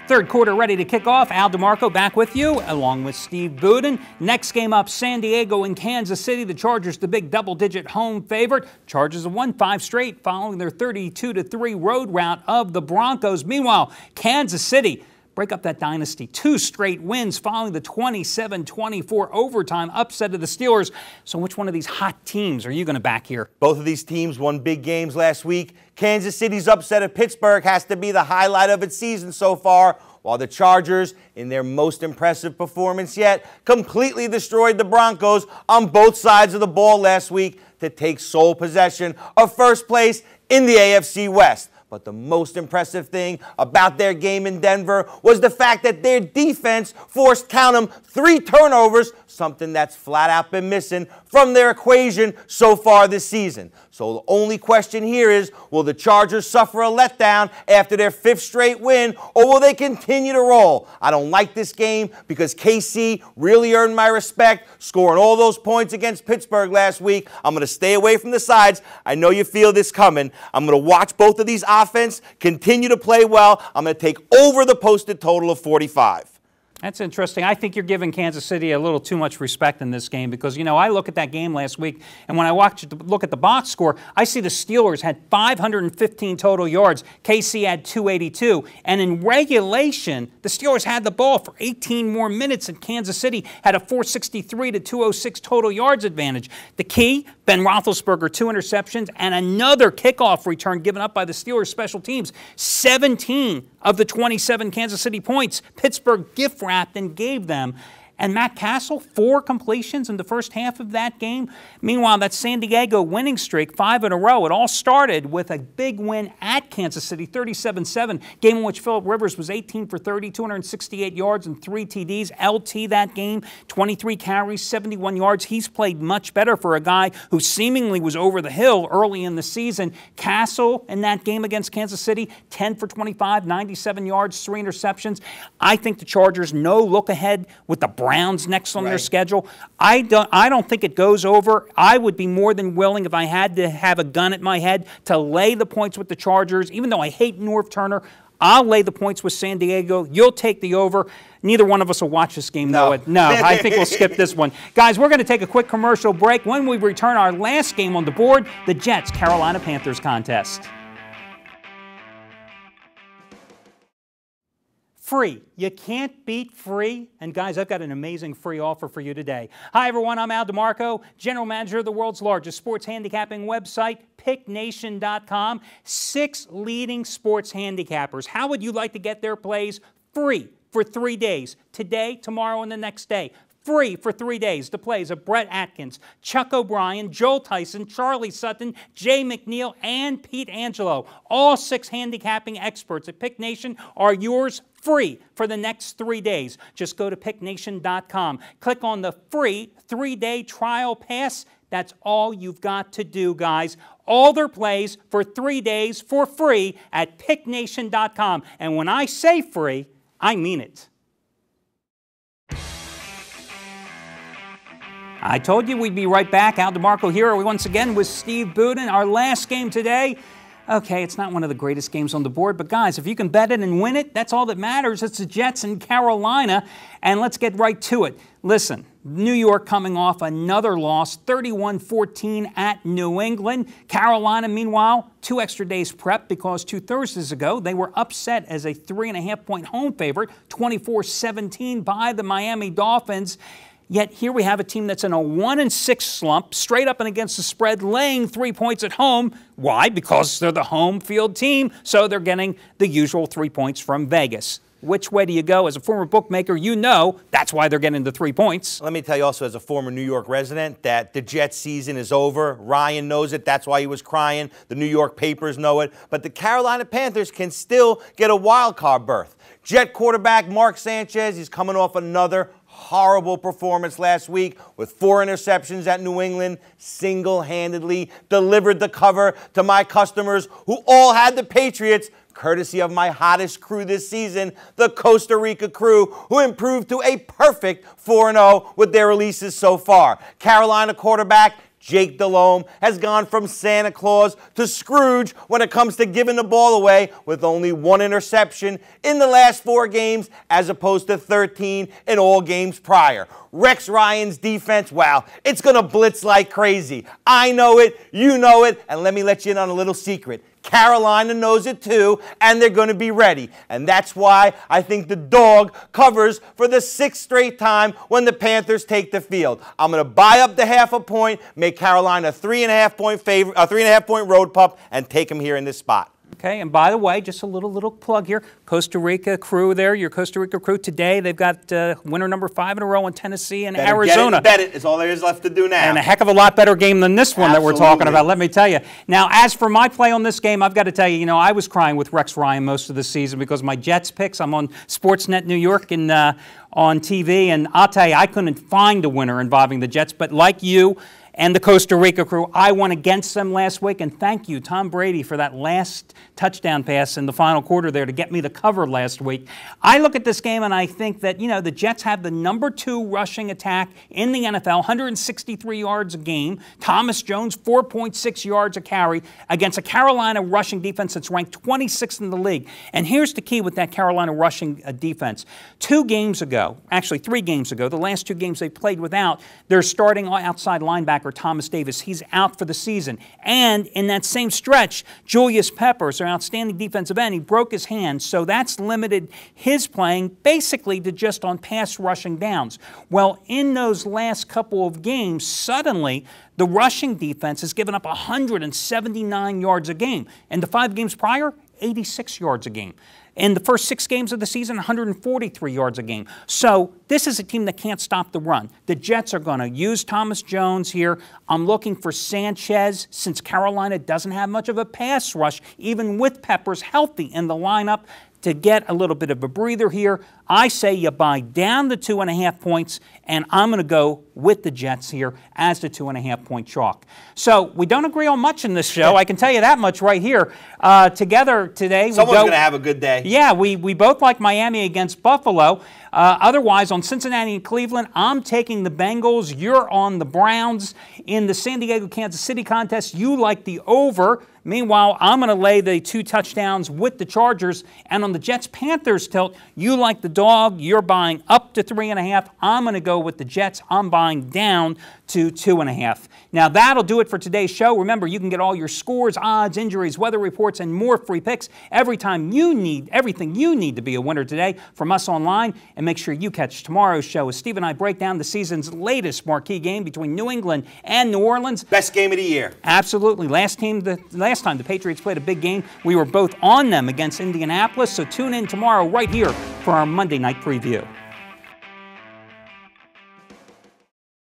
Third quarter ready to kick off. Al DeMarco back with you, along with Steve Budin. Next game up, San Diego and Kansas City. The Chargers, the big double-digit home favorite. Chargers have won 5 straight following their 32-3 road rout of the Broncos. Meanwhile, Kansas City break up that dynasty. 2 straight wins following the 27-24 overtime upset of the Steelers. So which one of these hot teams are you going to back here? Both of these teams won big games last week. Kansas City's upset of Pittsburgh has to be the highlight of its season so far, while the Chargers, in their most impressive performance yet, completely destroyed the Broncos on both sides of the ball last week to take sole possession of first place in the AFC West. But the most impressive thing about their game in Denver was the fact that their defense forced, count them, 3 turnovers, something that's flat out been missing from their equation so far this season. So the only question here is, will the Chargers suffer a letdown after their 5th straight win, or will they continue to roll? I don't like this game because KC really earned my respect, scoring all those points against Pittsburgh last week. I'm going to stay away from the sides. I know you feel this coming. I'm going to watch both of these offense continue to play well. I'm going to take over the posted total of 45. That's interesting. I think you're giving Kansas City a little too much respect in this game because, you know, I look at that game last week, and when I look at the box score, I see the Steelers had 515 total yards. KC had 282. And in regulation, the Steelers had the ball for 18 more minutes, and Kansas City had a 463 to 206 total yards advantage. The key, Ben Roethlisberger, 2 interceptions, and another kickoff return given up by the Steelers special teams. 17 of the 27 Kansas City points, Pittsburgh gift-wrapped and gave them. And Matt Castle, 4 completions in the first half of that game. Meanwhile, that San Diego winning streak, 5 in a row, it all started with a big win at Kansas City, 37-7, game in which Phillip Rivers was 18 for 30, 268 yards and 3 TDs. LT that game, 23 carries, 71 yards. He's played much better for a guy who seemingly was over the hill early in the season. Castle in that game against Kansas City, 10 for 25, 97 yards, 3 interceptions. I think the Chargers no look ahead with the Browns next on their schedule. I don't think it goes over. I would be more than willing, if I had to have a gun at my head, to lay the points with the Chargers. Even though I hate Norv Turner, I'll lay the points with San Diego. You'll take the over. Neither one of us will watch this game, though. No, I think we'll skip this one. Guys, we're going to take a quick commercial break. When we return, our last game on the board, the Jets-Carolina Panthers contest. Free. You can't beat free. And guys, I've got an amazing free offer for you today. Hi everyone, I'm Al DeMarco, General Manager of the world's largest sports handicapping website, PickNation.com. 6 leading sports handicappers. How would you like to get their plays free for 3 days? Today, tomorrow, and the next day. Free for 3 days, the plays of Brett Atkins, Chuck O'Brien, Joel Tyson, Charlie Sutton, Jay McNeil, and Pete Angelo. All 6 handicapping experts at Pick Nation are yours free for the next 3 days. Just go to PickNation.com. Click on the free 3-day trial pass. That's all you've got to do, guys. All their plays for 3 days for free at PickNation.com. And when I say free, I mean it. I told you we'd be right back. Al DeMarco here once again with Steve Budin. Our last game today. Okay, it's not one of the greatest games on the board, but guys, if you can bet it and win it, that's all that matters. It's the Jets in Carolina, and let's get right to it. Listen, New York coming off another loss, 31-14 at New England. Carolina, meanwhile, 2 extra days prep because 2 Thursdays ago, they were upset as a 3.5-point home favorite, 24-17 by the Miami Dolphins. Yet here we have a team that's in a 1-6 slump, straight up and against the spread, laying 3 points at home. Why? Because they're the home field team, so they're getting the usual 3 points from Vegas. Which way do you go? As a former bookmaker, you know that's why they're getting the 3 points. Let me tell you also, as a former New York resident, that the Jets season is over. Ryan knows it. That's why he was crying. The New York papers know it. But the Carolina Panthers can still get a wild card berth. Jet quarterback Mark Sanchez, he's coming off another horrible performance last week with 4 interceptions at New England, single-handedly delivered the cover to my customers who all had the Patriots, courtesy of my hottest crew this season, the Costa Rica crew, who improved to a perfect 4-0 with their releases so far. Carolina quarterback Jake Delhomme has gone from Santa Claus to Scrooge when it comes to giving the ball away, with only 1 interception in the last 4 games as opposed to 13 in all games prior. Rex Ryan's defense, wow, it's going to blitz like crazy. I know it, you know it, and let me let you in on a little secret. Carolina knows it too, and they're going to be ready. And that's why I think the dog covers for the 6th straight time when the Panthers take the field. I'm going to buy up the ½ point, make Carolina a 3.5 point favorite, a 3.5 point road pup, and take them here in this spot. Okay, and by the way, just a little plug here. Costa Rica crew there, your Costa Rica crew today, they've got winner number 5 in a row in Tennessee and Arizona. Bet it is all there is left to do now. And a heck of a lot better game than this one that we're talking about, let me tell you. Now, as for my play on this game, I've got to tell you, you know, I was crying with Rex Ryan most of the season because my Jets picks, I'm on Sportsnet New York and on TV, and I'll tell you, I couldn't find a winner involving the Jets, but like you and the Costa Rica crew, I won against them last week, and thank you, Tom Brady, for that last touchdown pass in the final quarter there to get me the cover last week. I look at this game and I think that, you know, the Jets have the number 2 rushing attack in the NFL, 163 yards a game. Thomas Jones, 4.6 yards a carry against a Carolina rushing defense that's ranked 26th in the league. And here's the key with that Carolina rushing defense. 2 games ago, actually 3 games ago, the last 2 games they played without, their starting outside linebacker, Thomas Davis, he's out for the season. And in that same stretch, Julius Peppers, their outstanding defensive end, he broke his hand, so that's limited his playing basically to just on pass rushing downs. Well, in those last couple of games, suddenly the rushing defense has given up 179 yards a game. And the 5 games prior, 86 yards a game. In the first 6 games of the season, 143 yards a game. So this is a team that can't stop the run. The Jets are going to use Thomas Jones here. I'm looking for Sanchez, since Carolina doesn't have much of a pass rush, even with Peppers healthy in the lineup, to get a little bit of a breather here. I say you buy down the 2.5 points, and I'm going to go with the Jets here as the 2.5 point chalk. So we don't agree on much in this show. I can tell you that much right here. Together today, someone's going to have a good day. Yeah, we both like Miami against Buffalo. Otherwise, on Cincinnati and Cleveland, I'm taking the Bengals. You're on the Browns. In the San Diego-Kansas City contest, you like the over. Meanwhile, I'm going to lay the 2 touchdowns with the Chargers. And on the Jets-Panthers tilt, you like the dog. You're buying up to 3.5. I'm going to go with the Jets. I'm buying down to 2.5. Now, that'll do it for today's show. Remember, you can get all your scores, odds, injuries, weather reports, and more free picks everything you need to be a winner today from us online. And make sure you catch tomorrow's show as Steve and I break down the season's latest marquee game between New England and New Orleans. Best game of the year. Absolutely. Last time the Patriots played a big game, we were both on them against Indianapolis. So tune in tomorrow right here for our Monday night preview.